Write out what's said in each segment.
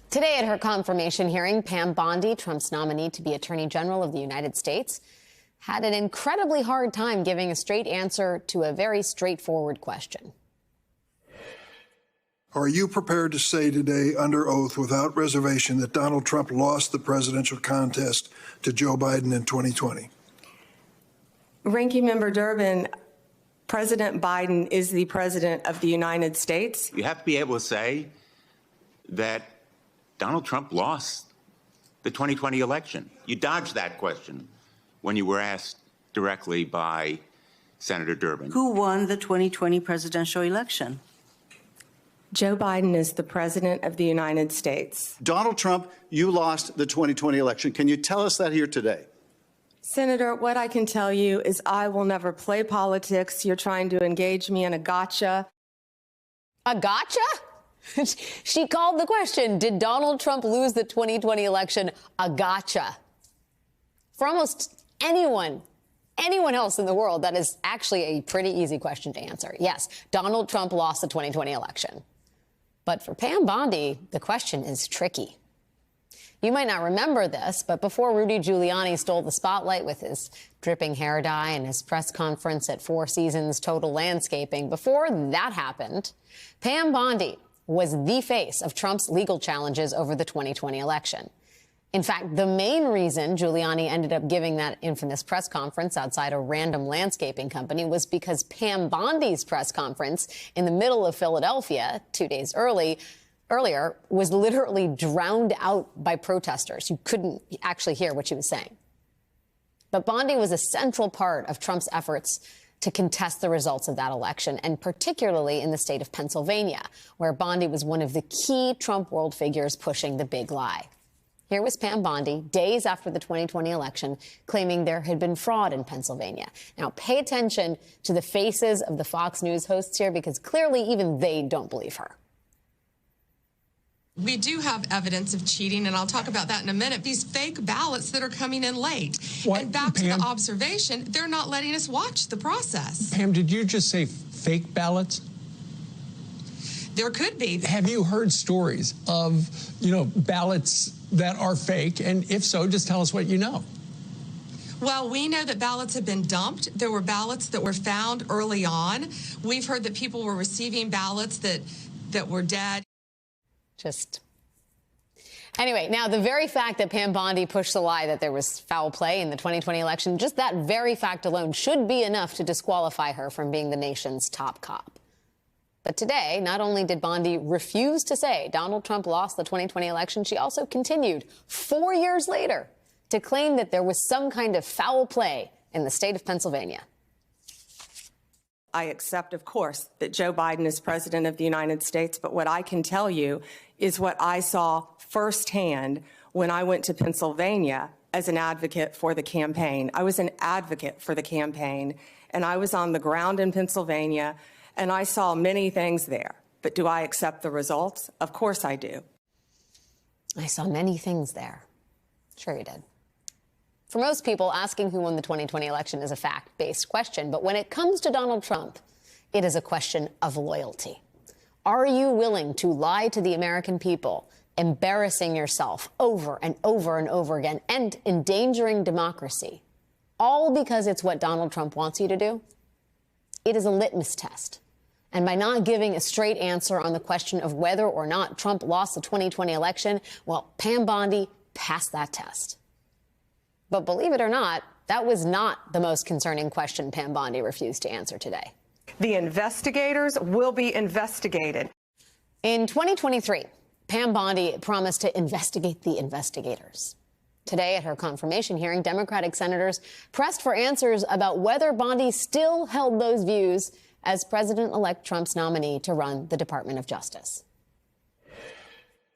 Today at her confirmation hearing, Pam Bondi, Trump's nominee to be Attorney General of the United States, had an incredibly hard time giving a straight answer to a very straightforward question. Are you prepared to say today under oath without reservation that Donald Trump lost the presidential contest to Joe Biden in 2020? Ranking Member Durbin, President Biden is the President of the United States. You have to be able to say that Donald Trump lost the 2020 election. You dodged that question when you were asked directly by Senator Durbin. Who won the 2020 presidential election? Joe Biden is the President of the United States. Donald Trump, you lost the 2020 election. Can you tell us that here today? Senator, what I can tell you is I will never play politics. You're trying to engage me in a gotcha. A gotcha? She called the question, did Donald Trump lose the 2020 election, a gotcha? For almost anyone else in the world, that is actually a pretty easy question to answer. Yes, Donald Trump lost the 2020 election. But for Pam Bondi, the question is tricky. You might not remember this, but before Rudy Giuliani stole the spotlight with his dripping hair dye and his press conference at Four Seasons Total Landscaping, before that happened, Pam Bondi was the face of Trump's legal challenges over the 2020 election. In fact, the main reason Giuliani ended up giving that infamous press conference outside a random landscaping company was because Pam Bondi's press conference in the middle of Philadelphia 2 days earlier was literally drowned out by protesters. You couldn't actually hear what she was saying. But Bondi was a central part of Trump's efforts to contest the results of that election, and particularly in the state of Pennsylvania, where Bondi was one of the key Trump world figures pushing the big lie. Here was Pam Bondi, days after the 2020 election, claiming there had been fraud in Pennsylvania. Now, pay attention to the faces of the Fox News hosts here, because clearly even they don't believe her. We do have evidence of cheating, and I'll talk about that in a minute. These fake ballots that are coming in late. What, and back Pam? to the observation, they're not letting us watch the process. Pam, did you just say fake ballots? There could be. Have you heard stories of, ballots that are fake? And if so, just tell us what you know. Well, we know that ballots have been dumped. There were ballots that were found early on. We've heard that people were receiving ballots that were dead. Anyway, now the very fact that Pam Bondi pushed the lie that there was foul play in the 2020 election, just that very fact alone should be enough to disqualify her from being the nation's top cop. But today, not only did Bondi refuse to say Donald Trump lost the 2020 election, she also continued 4 years later to claim that there was some kind of foul play in the state of Pennsylvania. I accept, of course, that Joe Biden is President of the United States, but what I can tell you is what I saw firsthand when I went to Pennsylvania as an advocate for the campaign. I was an advocate for the campaign, and I was on the ground in Pennsylvania, and I saw many things there. But do I accept the results? Of course I do. I saw many things there. Sure you did. For most people, asking who won the 2020 election is a fact-based question. But when it comes to Donald Trump, it is a question of loyalty. Are you willing to lie to the American people, embarrassing yourself over and over and over again, and endangering democracy, all because it's what Donald Trump wants you to do? It is a litmus test. And by not giving a straight answer on the question of whether or not Trump lost the 2020 election, well, Pam Bondi passed that test. But believe it or not, that was not the most concerning question Pam Bondi refused to answer today. The investigators will be investigated. In 2023, Pam Bondi promised to investigate the investigators. Today, at her confirmation hearing, Democratic senators pressed for answers about whether Bondi still held those views as President-elect Trump's nominee to run the Department of Justice.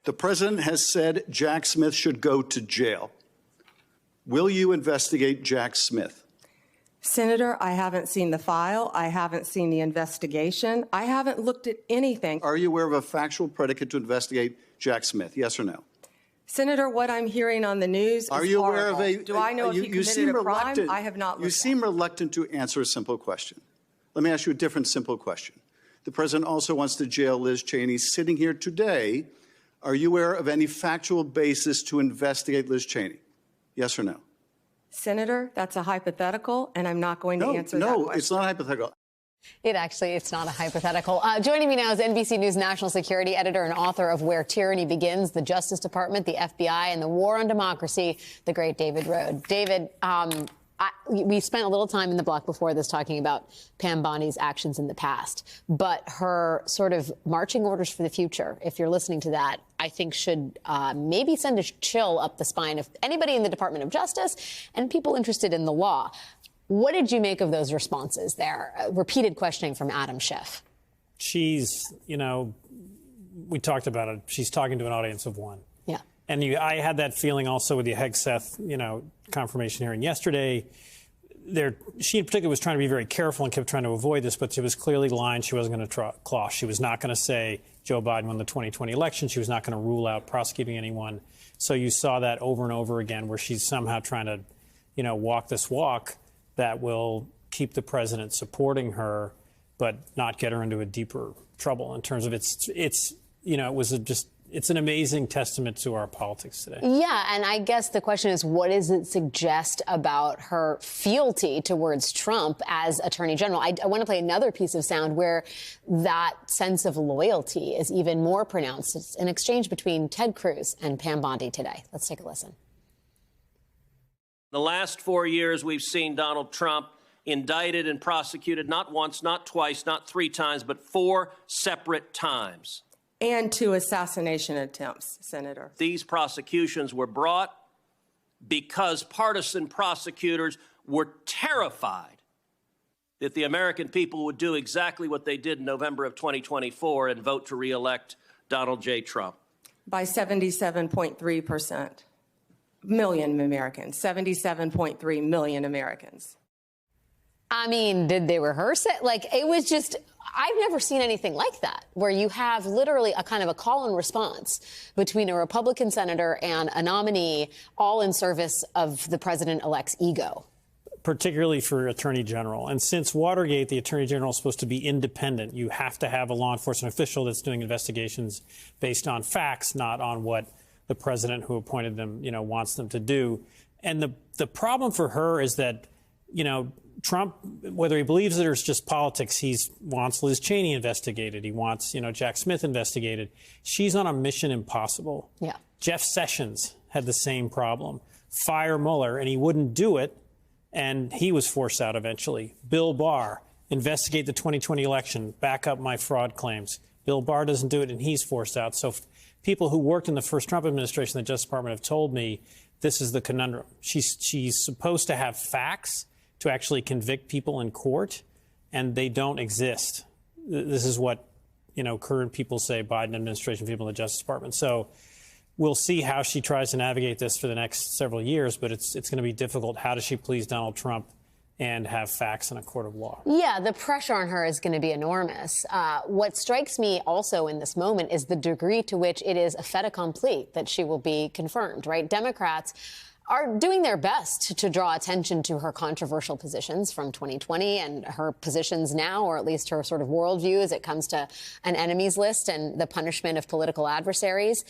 The president has said Jack Smith should go to jail. Will you investigate Jack Smith? Senator, I haven't seen the file. I haven't seen the investigation. I haven't looked at anything. Are you aware of a factual predicate to investigate Jack Smith? Yes or no? Senator, what I'm hearing on the news is Are you aware horrible. of a... Do I know if he committed a crime? I have not looked You seem reluctant to answer a simple question. Let me ask you a different simple question. The president also wants to jail Liz Cheney. Sitting here today, Are you aware of any factual basis to investigate Liz Cheney? Yes or no? Senator, that's a hypothetical, and I'm not going to answer that question. No, it's not hypothetical. It's not a hypothetical. Joining me now is NBC News national security editor and author of Where Tyranny Begins, the Justice Department, the FBI, and the War on Democracy, the great David Rohde. David, we spent a little time in the block before this talking about Pam Bondi's actions in the past, but her sort of marching orders for the future, if you're listening to that, I think should maybe send a chill up the spine of anybody in the Department of Justice and people interested in the law. What did you make of those responses there? Repeated questioning from Adam Schiff. She's, we talked about it. She's talking to an audience of one. Yeah. And I had that feeling also with the Hegseth, confirmation hearing yesterday. She in particular was trying to be very careful and kept trying to avoid this, but she was clearly lying. She wasn't going to claw. She was not going to say Joe Biden won the 2020 election. She was not going to rule out prosecuting anyone. So you saw that over and over again where she's somehow trying to, walk this walk that will keep the president supporting her, but not get her into a deeper trouble in terms of it's an amazing testament to our politics today. Yeah, and I guess the question is, what does it suggest about her fealty towards Trump as Attorney General? I want to play another piece of sound where that sense of loyalty is even more pronounced. It's an exchange between Ted Cruz and Pam Bondi today. Let's take a listen. The last 4 years, we've seen Donald Trump indicted and prosecuted not once, not twice, not 3 times, but 4 separate times. And 2 assassination attempts, Senator. These prosecutions were brought because partisan prosecutors were terrified that the American people would do exactly what they did in November of 2024 and vote to reelect Donald J. Trump. By 77.3%. Million Americans, 77.3 million Americans. I mean, did they rehearse it? It was just, I've never seen anything like that, where you have literally a kind of a call and response between a Republican senator and a nominee, all in service of the president-elect's ego. Particularly for Attorney General. And since Watergate, the Attorney General is supposed to be independent. You have to have a law enforcement official that's doing investigations based on facts, not on what the president who appointed them, wants them to do. And the problem for her is that, Trump, whether he believes it or it's just politics, he wants Liz Cheney investigated. He wants, Jack Smith investigated. She's on a mission impossible. Yeah. Jeff Sessions had the same problem. Fire Mueller, and he wouldn't do it, and he was forced out eventually. Bill Barr, investigate the 2020 election, back up my fraud claims. Bill Barr doesn't do it, and he's forced out. So people who worked in the first Trump administration, the Justice Department, have told me this is the conundrum. She's supposed to have facts to actually convict people in court, and they don't exist. This is what, current people say, Biden administration people in the Justice Department. So we'll see how she tries to navigate this for the next several years, but it's going to be difficult. How does she please Donald Trump and have facts in a court of law? Yeah, the pressure on her is going to be enormous. What strikes me also in this moment is the degree to which it is a fait accompli that she will be confirmed, right? Democrats are doing their best to draw attention to her controversial positions from 2020 and her positions now, or at least her sort of worldview as it comes to an enemies list and the punishment of political adversaries.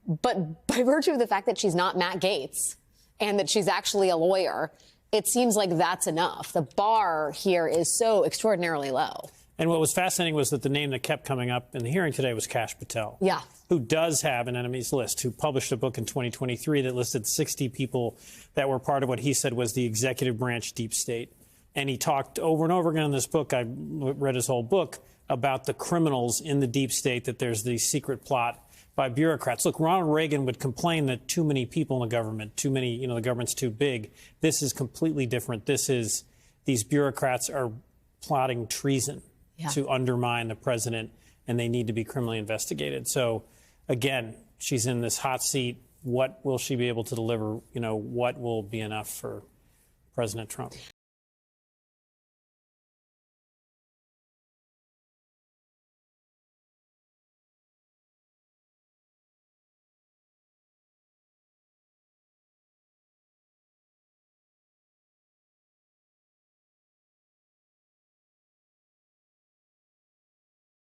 But by virtue of the fact that she's not Matt Gaetz and that she's actually a lawyer, it seems like that's enough. The bar here is so extraordinarily low. And what was fascinating was that the name that kept coming up in the hearing today was Kash Patel. Yeah. Who does have an enemies list, who published a book in 2023 that listed 60 people that were part of what he said was the executive branch deep state. And he talked over and over again in this book, I read his whole book, about the criminals in the deep state, that there's the secret plot by bureaucrats. Look, Ronald Reagan would complain that too many people in the government, too many, the government's too big. This is completely different. These bureaucrats are plotting treason to undermine the president, and they need to be criminally investigated. So, again, she's in this hot seat. What will she be able to deliver? What will be enough for President Trump?